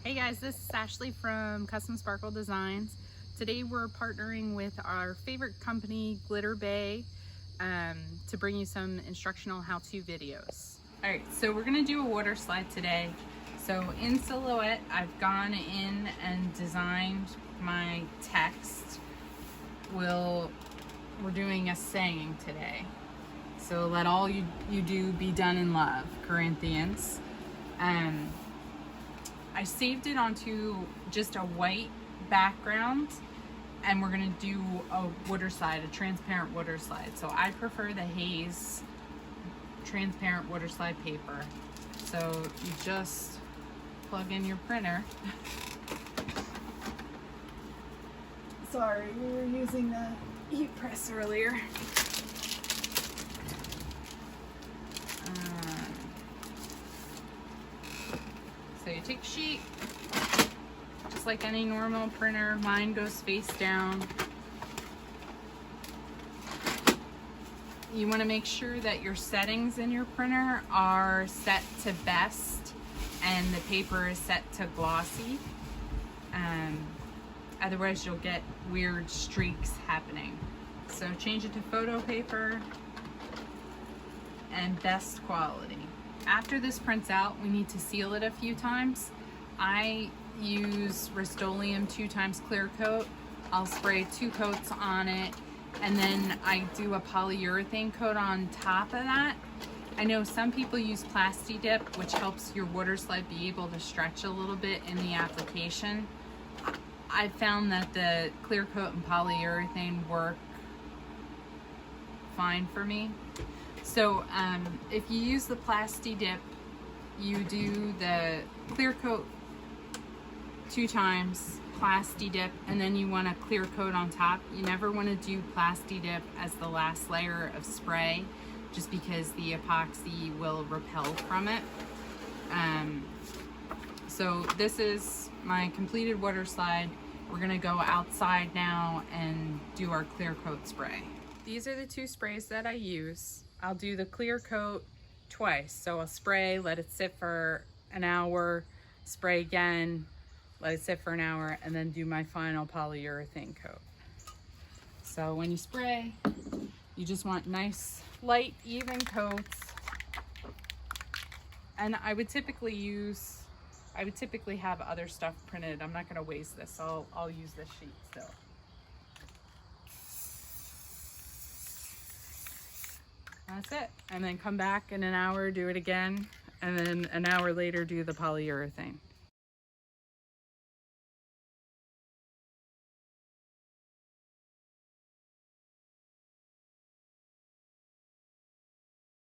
Hey guys, this is Ashley from Custom Sparkle Designs. Today we're partnering with our favorite company, Glitter Bay, to bring you some instructional how-to videos. Alright, so we're going to do a water slide today. So in Silhouette, I've gone in and designed my text. We're doing a saying today. So let all you do be done in love, Corinthians. I saved it onto just a white background, and we're gonna do a water slide, a transparent water slide. So I prefer the haze transparent water slide paper. So you just plug in your printer. Sorry, we were using the heat press earlier. So you take a sheet, just like any normal printer. Mine goes face down. You want to make sure that your settings in your printer are set to best and the paper is set to glossy. Otherwise you'll get weird streaks happening. So change it to photo paper and best quality. After this prints out, we need to seal it a few times. I use Rust-Oleum 2x clear coat. I'll spray 2 coats on it, and then I do a polyurethane coat on top of that. I know some people use Plasti Dip, which helps your water slide be able to stretch a little bit in the application. I found that the clear coat and polyurethane work fine for me. So if you use the Plasti Dip, you do the clear coat 2 times, Plasti Dip, and then you want a clear coat on top. You never want to do Plasti Dip as the last layer of spray, just because the epoxy will repel from it. So this is my completed water slide. We're gonna go outside now and do our clear coat spray. These are the 2 sprays that I use. I'll do the clear coat twice. So I'll spray, let it sit for an hour, spray again, let it sit for an hour, and then do my final polyurethane coat. So when you spray, you just want nice, light, even coats. And I would typically have other stuff printed. I'm not gonna waste this, so I'll use this sheet still. That's it. And then come back in an hour, do it again, and then an hour later do the polyurethane.